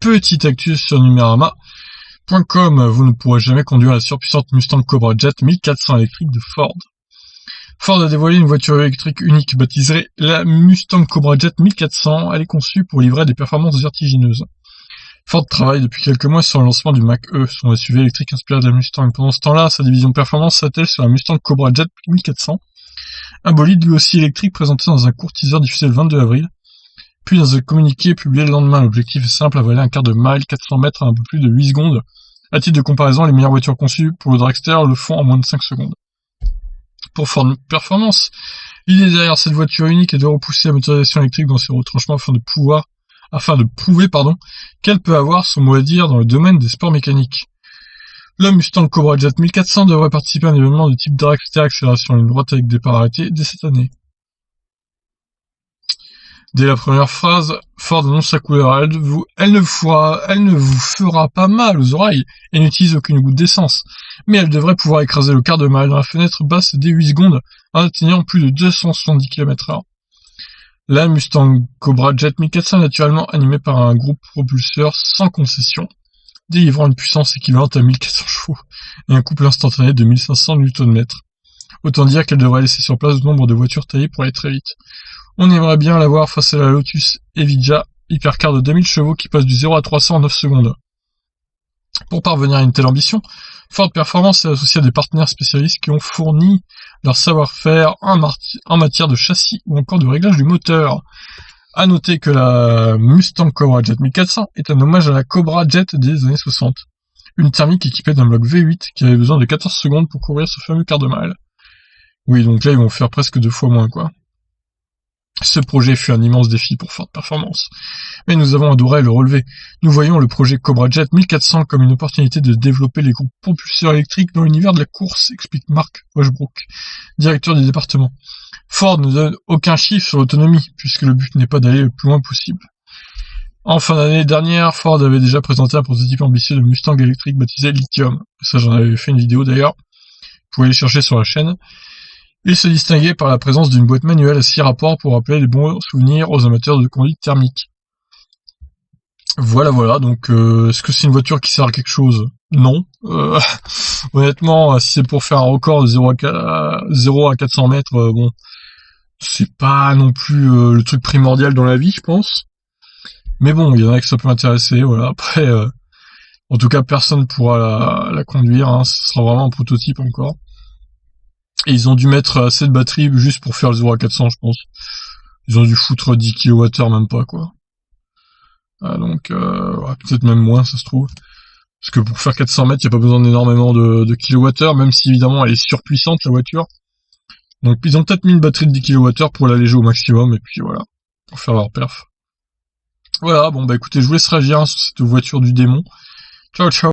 petite actu sur Numerama.com, vous ne pourrez jamais conduire la surpuissante Mustang Cobra Jet 1400 électrique de Ford. Ford a dévoilé une voiture électrique unique baptisée la Mustang Cobra Jet 1400. Elle est conçue pour livrer des performances vertigineuses. Ford travaille depuis quelques mois sur le lancement du Mach-E, son SUV électrique inspiré de la Mustang. Pendant ce temps-là, sa division performance s'attelle sur la Mustang Cobra Jet 1400, un bolide lui aussi électrique présenté dans un court teaser diffusé le 22 avril, puis dans un communiqué publié le lendemain. L'objectif est simple, avaler un quart de mile, 400 mètres à un peu plus de 8 secondes. À titre de comparaison, les meilleures voitures conçues pour le dragster le font en moins de 5 secondes. Pour Ford Performance, l'idée derrière cette voiture unique est de repousser la motorisation électrique dans ses retranchements afin de prouver qu'elle peut avoir son mot à dire dans le domaine des sports mécaniques. Le Mustang Cobra Jet 1400 devrait participer à un événement de type dragster accélération ligne droite avec départ arrêté dès cette année. Dès la première phrase, Ford annonce sa couleur. Elle ne vous fera pas mal aux oreilles et n'utilise aucune goutte d'essence, mais elle devrait pouvoir écraser le quart de mile dans la fenêtre basse dès 8 secondes en atteignant plus de 270 km/h. La Mustang Cobra Jet 1400 est naturellement animée par un groupe propulseur sans concession, délivrant une puissance équivalente à 1400 chevaux et un couple instantané de 1500 Nm. Autant dire qu'elle devrait laisser sur place le nombre de voitures taillées pour aller très vite. On aimerait bien la voir face à la Lotus Evija Hypercar de 2000 chevaux qui passe du 0 à 300 en 9 secondes. Pour parvenir à une telle ambition, Ford Performance est associé à des partenaires spécialistes qui ont fourni leur savoir-faire en matière de châssis ou encore de réglage du moteur. À noter que la Mustang Cobra Jet 1400 est un hommage à la Cobra Jet des années 60, une thermique équipée d'un bloc V8 qui avait besoin de 14 secondes pour courir ce fameux quart de mile. Oui, donc là ils vont faire presque 2 fois moins, quoi. Ce projet fut un immense défi pour Ford Performance, mais nous avons adoré le relever. Nous voyons le projet Cobra Jet 1400 comme une opportunité de développer les groupes propulseurs électriques dans l'univers de la course, explique Mark Washbrook, directeur du département. Ford ne donne aucun chiffre sur l'autonomie, puisque le but n'est pas d'aller le plus loin possible. En fin d'année dernière, Ford avait déjà présenté un prototype ambitieux de Mustang électrique baptisé Lithium. Ça, j'en avais fait une vidéo d'ailleurs. Vous pouvez les chercher sur la chaîne. Il se distinguait par la présence d'une boîte manuelle à 6 rapports pour rappeler les bons souvenirs aux amateurs de conduite thermique. Voilà, donc est-ce que c'est une voiture qui sert à quelque chose ? Non. Honnêtement, si c'est pour faire un record de 0 à 400 mètres, bon, c'est pas non plus le truc primordial dans la vie, je pense. Mais bon, il y en a que ça peut m'intéresser, voilà. Après, en tout cas, personne ne pourra la conduire, hein. Ce sera vraiment un prototype encore. Et ils ont dû mettre assez de batterie juste pour faire le 0 à 400, je pense. Ils ont dû foutre 10 kWh, même pas, quoi. Donc, peut-être même moins, ça se trouve. Parce que pour faire 400 mètres, il n'y a pas besoin d'énormément de kWh, même si évidemment elle est surpuissante, la voiture. Donc, ils ont peut-être mis une batterie de 10 kWh pour l'alléger au maximum, et puis voilà, pour faire leur perf. Voilà, bon, écoutez, je vous laisse réagir sur cette voiture du démon. Ciao, ciao.